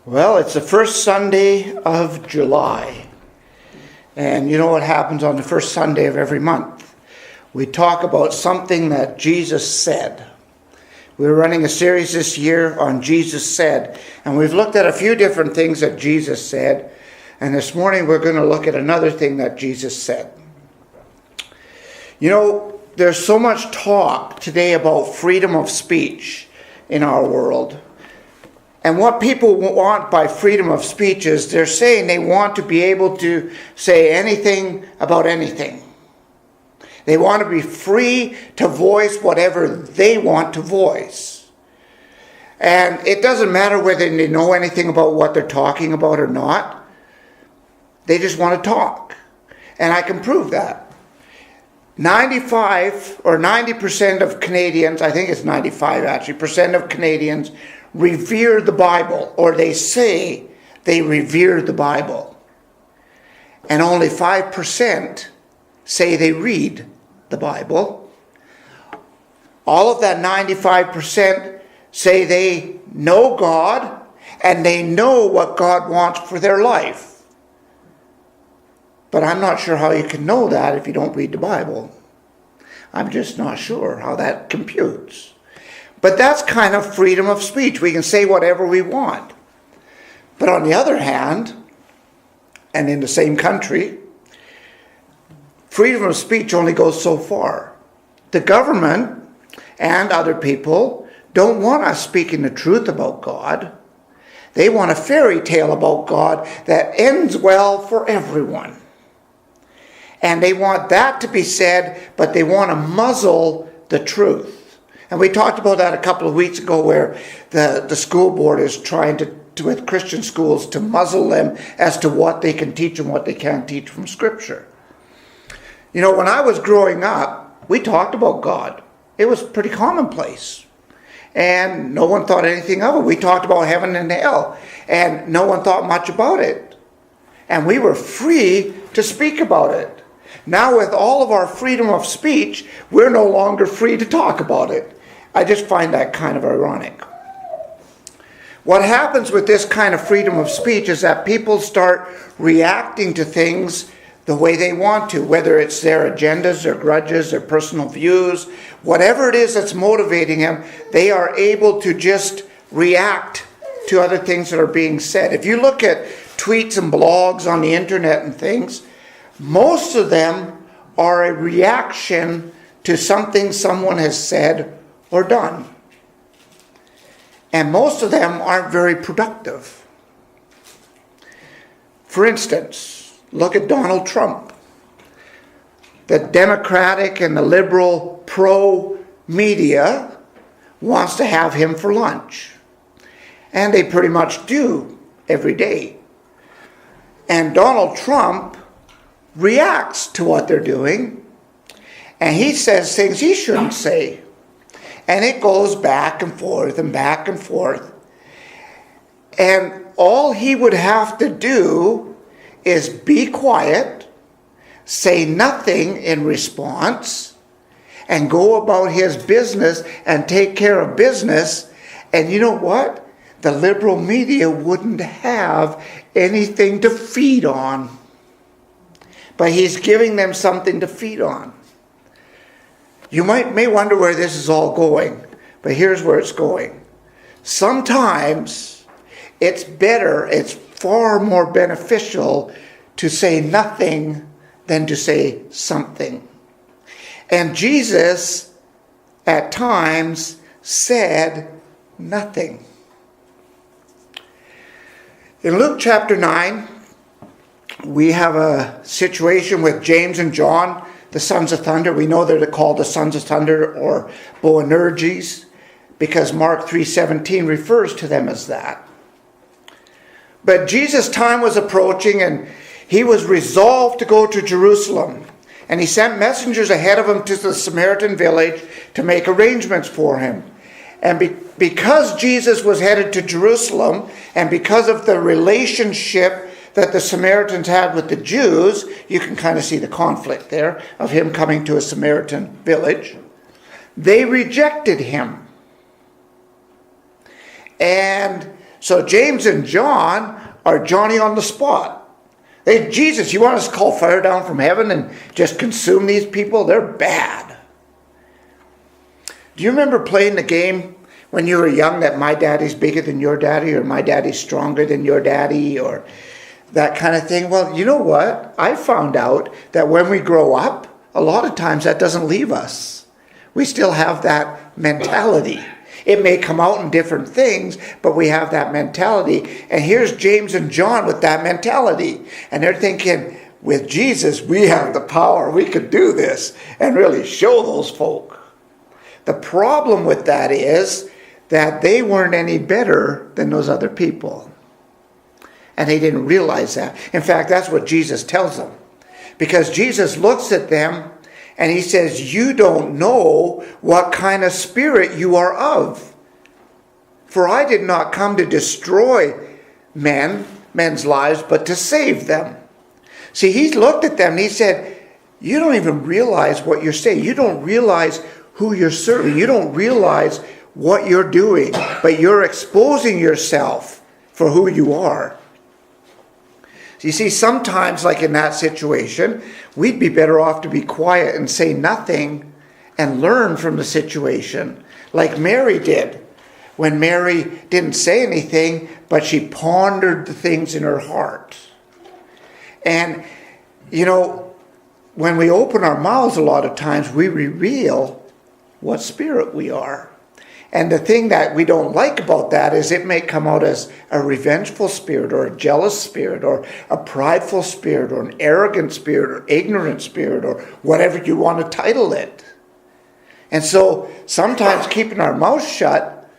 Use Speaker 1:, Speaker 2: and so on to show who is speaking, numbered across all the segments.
Speaker 1: Well, it's the first Sunday of July. And you know what happens on the first Sunday of every month? We talk about something that Jesus said. We're running a series this year on Jesus Said. And we've looked at a few different things that Jesus said. And this morning we're going to look at another thing that Jesus said. You know, there's so much talk today about freedom of speech in our world. And what people want by freedom of speech is they're saying they want to be able to say anything about anything. They want to be free to voice whatever they want to voice. And it doesn't matter whether they know anything about what they're talking about or not. They just want to talk. And I can prove that. 95 or 90% of Canadians, I think it's 95 actually, percent of Canadians revere the Bible, or they say they revere the Bible. And only 5% say they read the Bible. All of that 95% say they know God and they know what God wants for their life. But I'm not sure how you can know that if you don't read the Bible. I'm just not sure how that computes. But that's kind of freedom of speech. We can say whatever we want. But on the other hand, and in the same country, freedom of speech only goes so far. The government and other people don't want us speaking the truth about God. They want a fairy tale about God that ends well for everyone. And they want that to be said, but they want to muzzle the truth. And we talked about that a couple of weeks ago, where the school board is trying to with Christian schools to muzzle them as to what they can teach and what they can't teach from Scripture. You know, when I was growing up, we talked about God. It was pretty commonplace. And no one thought anything of it. We talked about heaven and hell, and no one thought much about it. And we were free to speak about it. Now, with all of our freedom of speech, we're no longer free to talk about it. I just find that kind of ironic. What happens with this kind of freedom of speech is that people start reacting to things the way they want to, whether it's their agendas, their grudges, their personal views, whatever it is that's motivating them, they are able to just react to other things that are being said. If you look at tweets and blogs on the internet and things, most of them are a reaction to something someone has said or done. And most of them aren't very productive. For instance, look at Donald Trump. The Democratic and the liberal pro-media wants to have him for lunch. And they pretty much do every day. And Donald Trump reacts to what they're doing, and he says things he shouldn't say. And it goes back and forth and back and forth. And all he would have to do is be quiet, say nothing in response, and go about his business and take care of business. And you know what? The liberal media wouldn't have anything to feed on. But he's giving them something to feed on. You may wonder where this is all going, but here's where it's going. Sometimes it's better, it's far more beneficial to say nothing than to say something. And Jesus, at times, said nothing. In Luke chapter 9, we have a situation with James and John, the sons of thunder. We know they're called the sons of thunder or Boanerges because Mark 3:17 refers to them as that. But Jesus' time was approaching, and he was resolved to go to Jerusalem. And he sent messengers ahead of him to the Samaritan village to make arrangements for him. And because Jesus was headed to Jerusalem, and because of the relationship that the Samaritans had with the Jews, you can kind of see the conflict there of him coming to a Samaritan village. They rejected him. And So James and John are Johnny on the spot. Hey, Jesus, you want us to call fire down from heaven and just consume these people? They're bad. Do you remember playing the game when you were young that my daddy's bigger than your daddy, or my daddy's stronger than your daddy, or that kind of thing? Well, you know what? I found out that when we grow up, a lot of times that doesn't leave us. We still have that mentality. It may come out in different things, but we have that mentality. And here's James and John with that mentality. And they're thinking, with Jesus, we have the power. We could do this and really show those folk. The problem with that is that they weren't any better than those other people. And they didn't realize that. In fact, that's what Jesus tells them. Because Jesus looks at them and he says, you don't know what kind of spirit you are of. For I did not come to destroy men's lives, but to save them. See, he looked at them and he said, you don't even realize what you're saying. You don't realize who you're serving. You don't realize what you're doing, but you're exposing yourself for who you are. You see, sometimes, like in that situation, we'd be better off to be quiet and say nothing and learn from the situation, like Mary did. When Mary didn't say anything, but she pondered the things in her heart. And, you know, when we open our mouths a lot of times, we reveal what spirit we are. And the thing that we don't like about that is it may come out as a revengeful spirit, or a jealous spirit, or a prideful spirit, or an arrogant spirit, or ignorant spirit, or whatever you want to title it. And so sometimes keeping our mouth shut,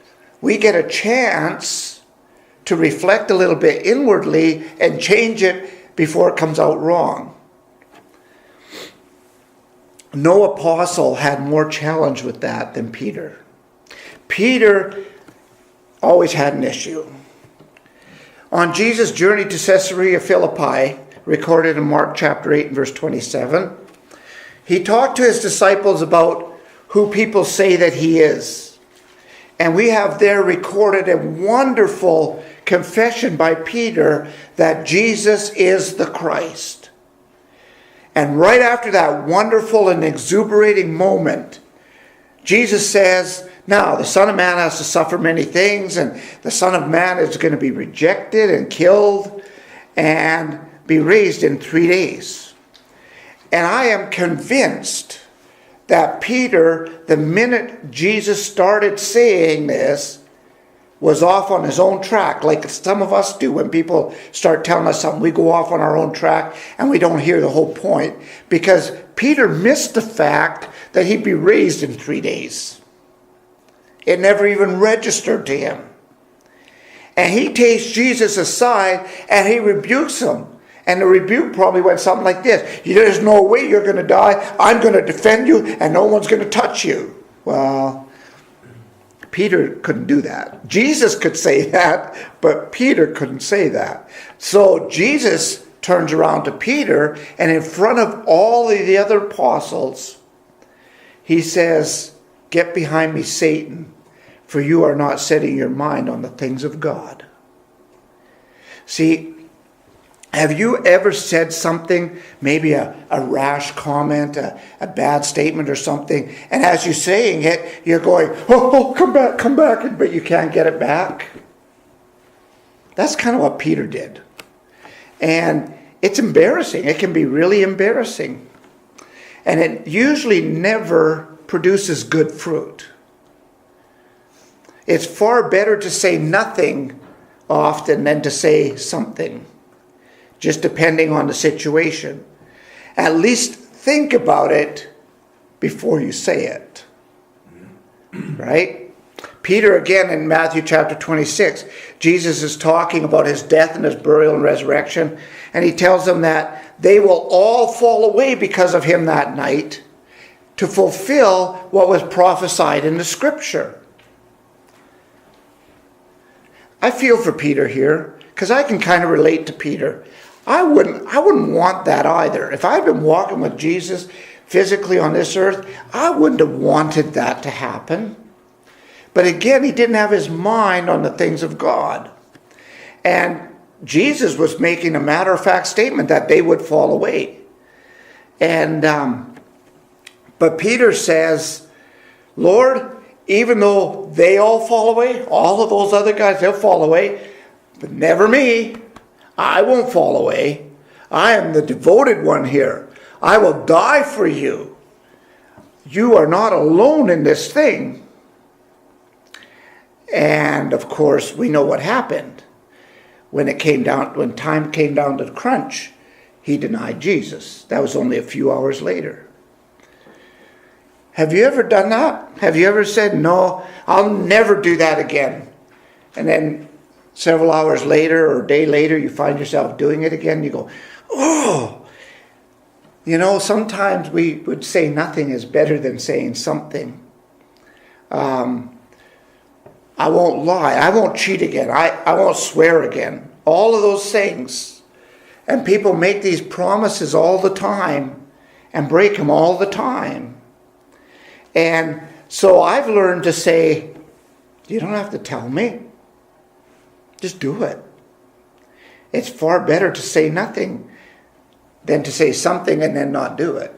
Speaker 1: we get a chance to reflect a little bit inwardly and change it before it comes out wrong. No apostle had more challenge with that than Peter. Peter always had an issue. On Jesus' journey to Caesarea Philippi, recorded in Mark chapter 8 and verse 27, he talked to his disciples about who people say that he is. And we have there recorded a wonderful confession by Peter that Jesus is the Christ. And right after that wonderful and exuberating moment, Jesus says, now the Son of Man has to suffer many things, and the Son of Man is going to be rejected and killed and be raised in 3 days. And I am convinced that Peter, the minute Jesus started saying this, was off on his own track, like some of us do when people start telling us something. We go off on our own track and we don't hear the whole point, because Peter missed the fact that he'd be raised in 3 days. It never even registered to him. And he takes Jesus aside and he rebukes him. And the rebuke probably went something like this: there's no way you're going to die. I'm going to defend you and no one's going to touch you. Well, Peter couldn't do that. Jesus could say that, but Peter couldn't say that. So Jesus turns around to Peter, and in front of all of the other apostles, he says, "Get behind me, Satan, for you are not setting your mind on the things of God." See, have you ever said something, maybe a rash comment, a bad statement or something, and as you're saying it, you're going, oh, come back, but you can't get it back? That's kind of what Peter did. And it's embarrassing. It can be really embarrassing. And it usually never produces good fruit. It's far better to say nothing often than to say something, just depending on the situation. At least think about it before you say it. Right? Peter, again, in Matthew chapter 26, Jesus is talking about his death and his burial and resurrection, and he tells them that they will all fall away because of him that night, to fulfill what was prophesied in the scripture. I feel for Peter here, because I can kind of relate to Peter. I wouldn't want that either. If I'd been walking with Jesus physically on this earth, I wouldn't have wanted that to happen. But again, he didn't have his mind on the things of God. And Jesus was making a matter-of-fact statement that they would fall away. And but Peter says, Lord, even though they all fall away, all of those other guys, they'll fall away, but never me. I won't fall away. I am the devoted one here. I will die for you. You are not alone in this thing. And of course, we know what happened. When time came down to the crunch, he denied Jesus. That was only a few hours later. Have you ever done that? Have you ever said, no, I'll never do that again? And then several hours later or a day later, you find yourself doing it again. You go, oh. Sometimes we would say nothing is better than saying something. I won't lie. I won't cheat again. I won't swear again. All of those things. And people make these promises all the time and break them all the time. And so I've learned to say, you don't have to tell me. Just do it. It's far better to say nothing than to say something and then not do it.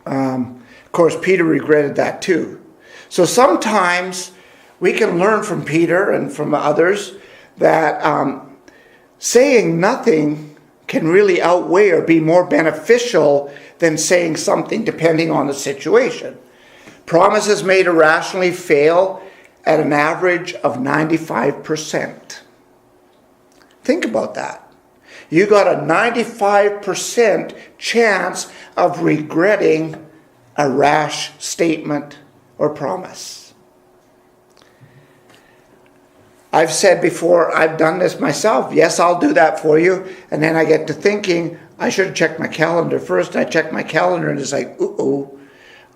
Speaker 1: Of course, Peter regretted that too. So sometimes we can learn from Peter and from others that saying nothing can really outweigh or be more beneficial than saying something depending on the situation. Promises made irrationally fail at an average of 95%. Think about that. You got a 95% chance of regretting a rash statement or promise. I've said before, I've done this myself. Yes, I'll do that for you. And then I get to thinking, I should have checked my calendar first. I check my calendar and it's like, uh-oh,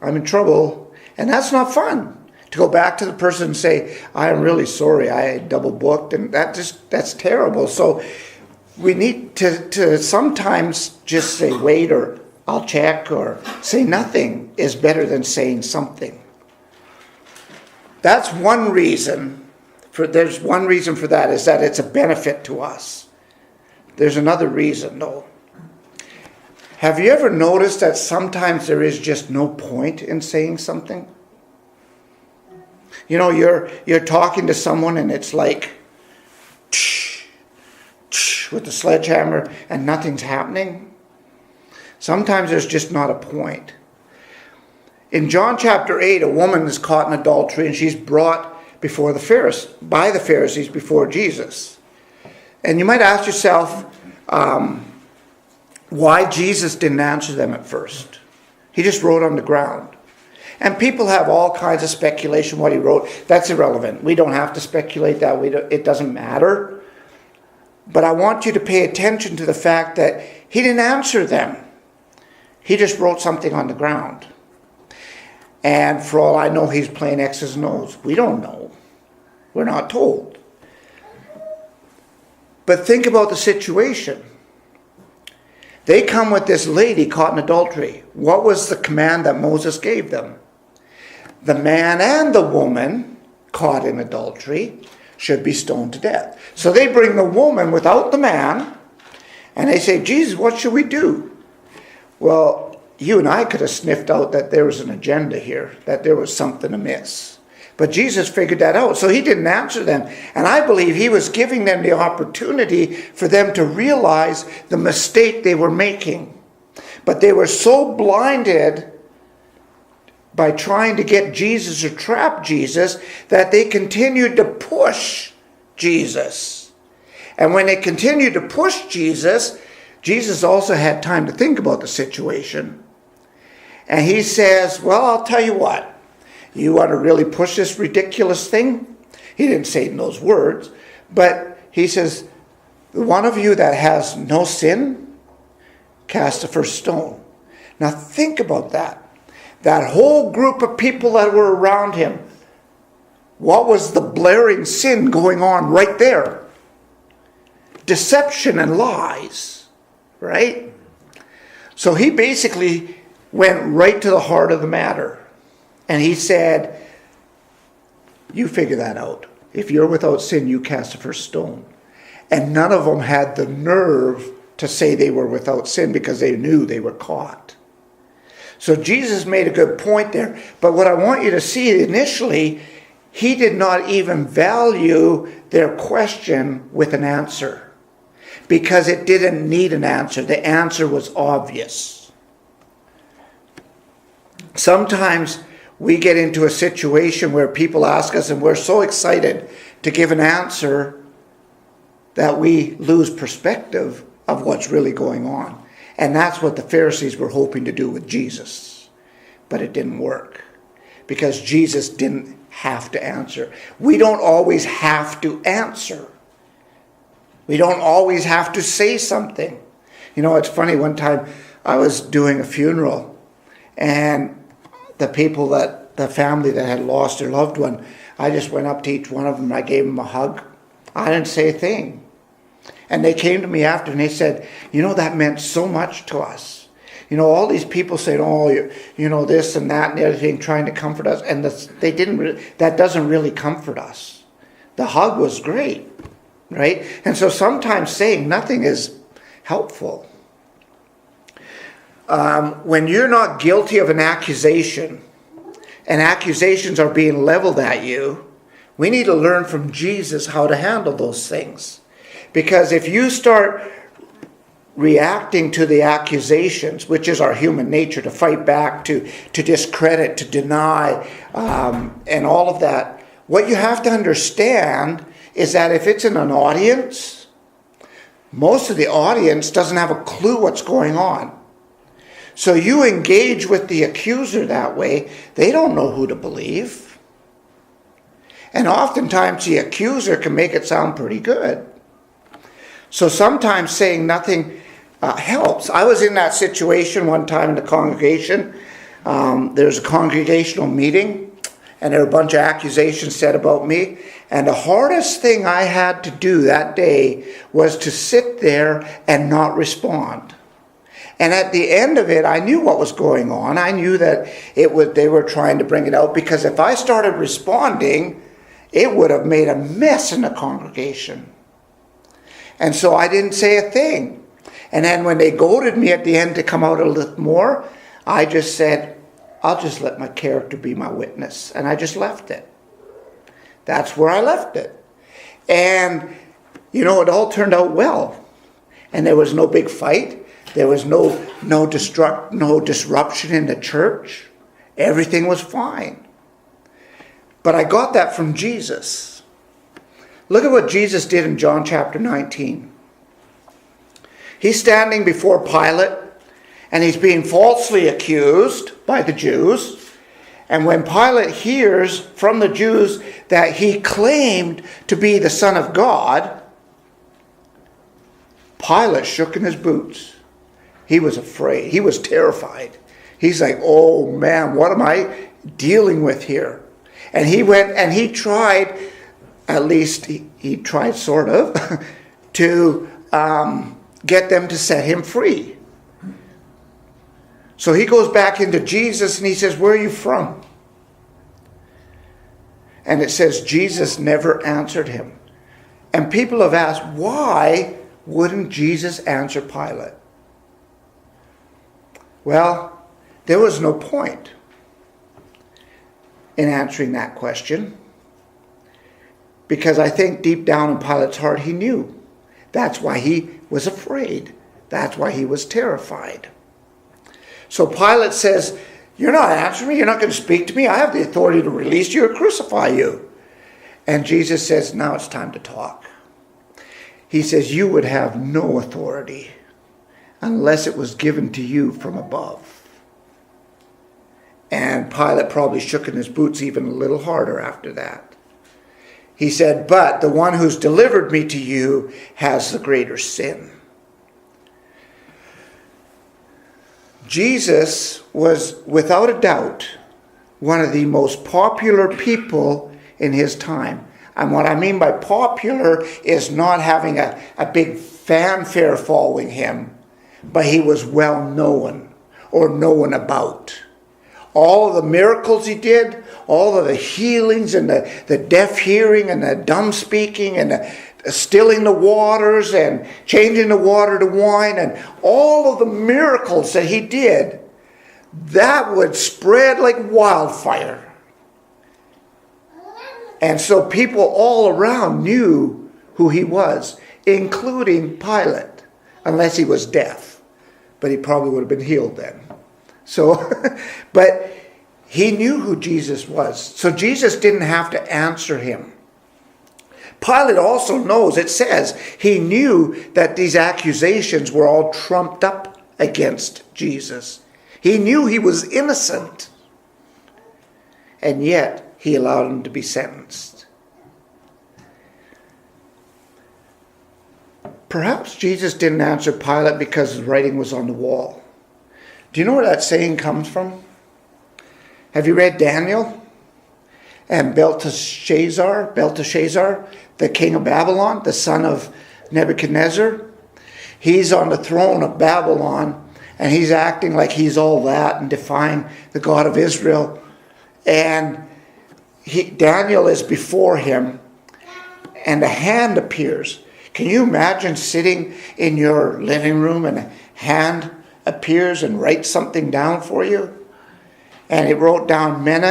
Speaker 1: I'm in trouble. And that's not fun. To go back to the person and say, I'm really sorry, I double booked. And that's terrible. So we need to sometimes just say, wait, or I'll check, or say nothing is better than saying something. That's one reason. There's one reason for that, is that it's a benefit to us. There's another reason, though. Have you ever noticed that sometimes there is just no point in saying something? You're talking to someone and it's like with the sledgehammer and nothing's happening. Sometimes there's just not a point. In John chapter 8, a woman is caught in adultery and she's brought by the Pharisees before Jesus. And you might ask yourself why Jesus didn't answer them at first. He just wrote on the ground. And people have all kinds of speculation what he wrote. That's irrelevant. We don't have to speculate that. It doesn't matter. But I want you to pay attention to the fact that he didn't answer them. He just wrote something on the ground. And for all I know, he's playing X's and O's. We don't know. We're not told. But think about the situation. They come with this lady caught in adultery. What was the command that Moses gave them? The man and the woman caught in adultery should be stoned to death. So they bring the woman without the man, and they say, Jesus, what should we do? Well, you and I could have sniffed out that there was an agenda here, that there was something amiss. But Jesus figured that out, so he didn't answer them. And I believe he was giving them the opportunity for them to realize the mistake they were making. But they were so blinded by trying to get Jesus or trap Jesus that they continued to push Jesus. And when they continued to push Jesus, Jesus also had time to think about the situation. And he says, well, I'll tell you what. You want to really push this ridiculous thing? He didn't say it in those words. But he says, the one of you that has no sin, cast the first stone. Now think about that. That whole group of people that were around him. What was the blaring sin going on right there? Deception and lies. Right? So he basically went right to the heart of the matter. And he said, you figure that out. If you're without sin, you cast the first stone. And none of them had the nerve to say they were without sin because they knew they were caught. So Jesus made a good point there. But what I want you to see initially, he did not even value their question with an answer, because it didn't need an answer. The answer was obvious. Sometimes we get into a situation where people ask us and we're so excited to give an answer that we lose perspective of what's really going on. And that's what the Pharisees were hoping to do with Jesus. But it didn't work, because Jesus didn't have to answer. We don't always have to answer. We don't always have to say something. You know, it's funny, one time I was doing a funeral, and the family that had lost their loved one, I just went up to each one of them and I gave them a hug. I didn't say a thing. And they came to me after and they said, you know, that meant so much to us. You know, all these people said, oh, you know, this and that and the other thing, trying to comfort us. And that doesn't really comfort us. The hug was great, right? And so sometimes saying nothing is helpful. When you're not guilty of an accusation, and accusations are being leveled at you, we need to learn from Jesus how to handle those things. Because if you start reacting to the accusations, which is our human nature, to fight back, to discredit, to deny, and all of that, what you have to understand is that if it's in an audience, most of the audience doesn't have a clue what's going on. So you engage with the accuser that way, they don't know who to believe. And oftentimes the accuser can make it sound pretty good. So sometimes saying nothing helps. I was in that situation one time in the congregation. There was a congregational meeting, and there were a bunch of accusations said about me. And the hardest thing I had to do that day was to sit there and not respond. And at the end of it, I knew what was going on. I knew that they were trying to bring it out, because if I started responding, it would have made a mess in the congregation. And so I didn't say a thing. And then when they goaded me at the end to come out a little more, I just said, I'll just let my character be my witness. And I just left it. That's where I left it. And, you know, it all turned out well. And there was no big fight. There was no disruption in the church. Everything was fine. But I got that from Jesus. Look at what Jesus did in John chapter 19. He's standing before Pilate, and he's being falsely accused by the Jews. And when Pilate hears from the Jews that he claimed to be the Son of God, Pilate shook in his boots. He was afraid. He was terrified. He's like, oh man, what am I dealing with here? And he went and he tried, at least he tried sort of, to get them to set him free. So he goes back into Jesus and he says, where are you from? And it says Jesus never answered him. And people have asked, why wouldn't Jesus answer Pilate? Well, there was no point in answering that question, because I think deep down in Pilate's heart he knew. That's why he was afraid. That's why he was terrified. So Pilate says, you're not answering me. You're not going to speak to me. I have the authority to release you or crucify you. And Jesus says, now it's time to talk. He says, you would have no authority unless it was given to you from above. And Pilate probably shook in his boots even a little harder after that. He said, but the one who's delivered me to you has the greater sin. Jesus was, without a doubt, one of the most popular people in his time. And what I mean by popular is not having a big fanfare following him, but he was well known or known about. all of the miracles he did, all of the healings and the deaf hearing and the dumb speaking and the stilling the waters and changing the water to wine and all of the miracles that he did, that would spread like wildfire. And so people all around knew who he was, including Pilate, unless he was deaf. But he probably would have been healed then. So, but he knew who Jesus was. So Jesus didn't have to answer him. Pilate also knows, it says, he knew that these accusations were all trumped up against Jesus. He knew he was innocent. And yet, he allowed him to be sentenced. Perhaps Jesus didn't answer Pilate because his writing was on the wall. Do you know where that saying comes from? Have you read Daniel? And Belteshazzar, the king of Babylon, the son of Nebuchadnezzar, he's on the throne of Babylon, and he's acting like he's all that and defying the God of Israel. And Daniel is before him, and a hand appears. Can you imagine sitting in your living room and a hand appears and writes something down for you? And it wrote down Mene,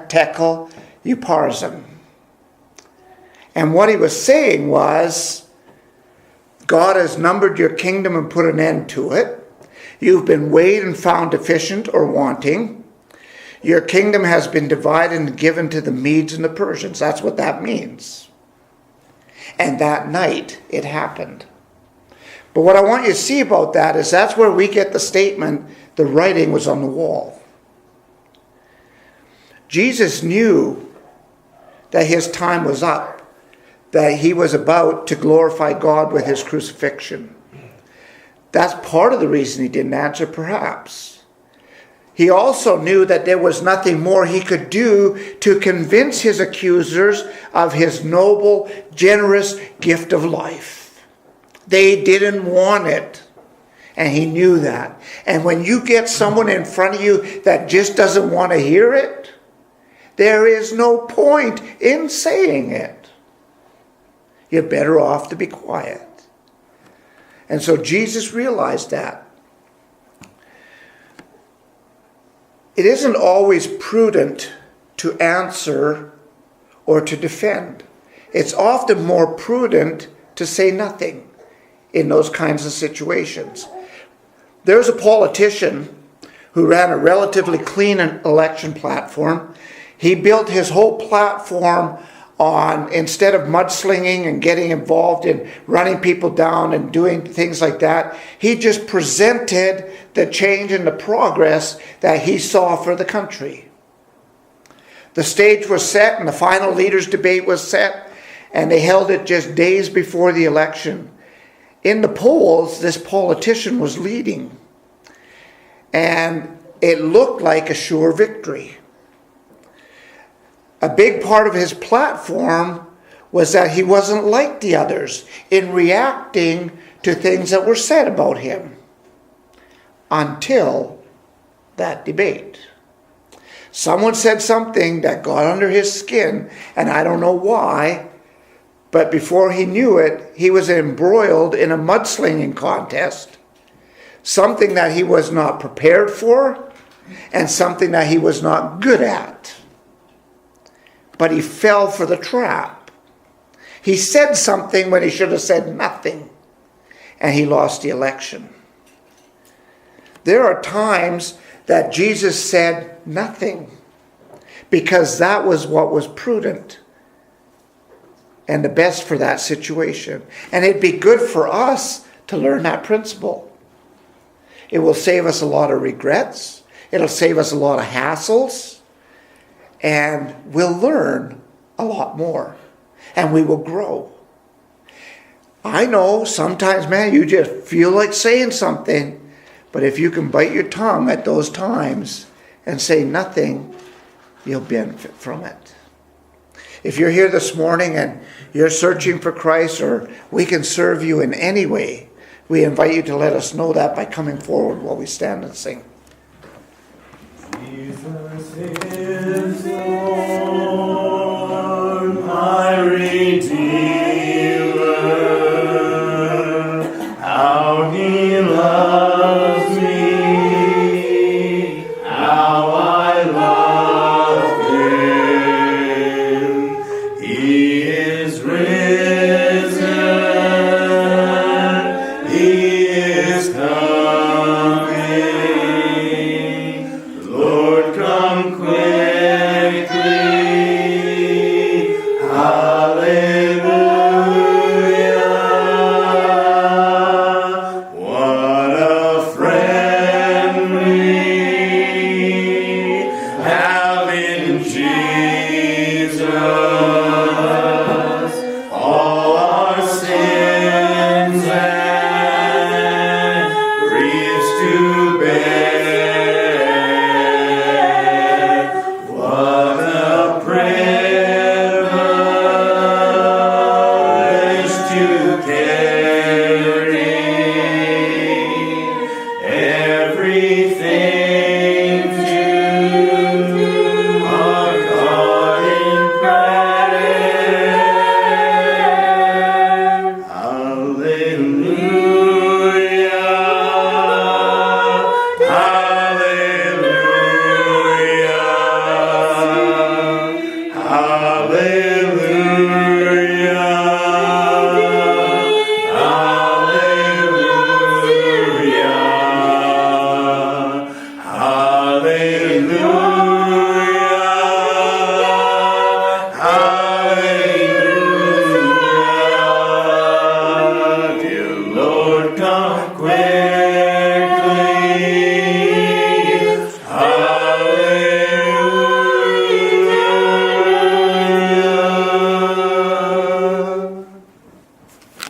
Speaker 1: Tekel, Upharsin. And what he was saying was, God has numbered your kingdom and put an end to it. You've been weighed and found deficient or wanting. Your kingdom has been divided and given to the Medes and the Persians. That's what that means. And that night it happened. But what I want you to see about that is that's where we get the statement, the writing was on the wall. Jesus knew that his time was up, that he was about to glorify God with his crucifixion. That's part of the reason he didn't answer, perhaps. He also knew that there was nothing more he could do to convince his accusers of his noble, generous gift of life. They didn't want it. And he knew that. And when you get someone in front of you that just doesn't want to hear it, there is no point in saying it. You're better off to be quiet. And so Jesus realized that. It isn't always prudent to answer or to defend. It's often more prudent to say nothing in those kinds of situations. There's a politician who ran a relatively clean election platform. He built his whole platform on, instead of mudslinging and getting involved in running people down and doing things like that, he just presented the change and the progress that he saw for the country. The stage was set and the final leaders' debate was set, and they held it just days before the election. In the polls, this politician was leading, and it looked like a sure victory. A big part of his platform was that he wasn't like the others in reacting to things that were said about him until that debate. Someone said something that got under his skin, and I don't know why, but before he knew it, he was embroiled in a mudslinging contest, something that he was not prepared for and something that he was not good at. But he fell for the trap. He said something when he should have said nothing, and he lost the election. There are times that Jesus said nothing because that was what was prudent and the best for that situation. And it'd be good for us to learn that principle. It will save us a lot of regrets. It'll save us a lot of hassles. And we'll learn a lot more. And we will grow. I know sometimes, man, you just feel like saying something. But if you can bite your tongue at those times and say nothing, you'll benefit from it. If you're here this morning and you're searching for Christ, or we can serve you in any way, we invite you to let us know that by coming forward while we stand and sing.
Speaker 2: Jesus. Can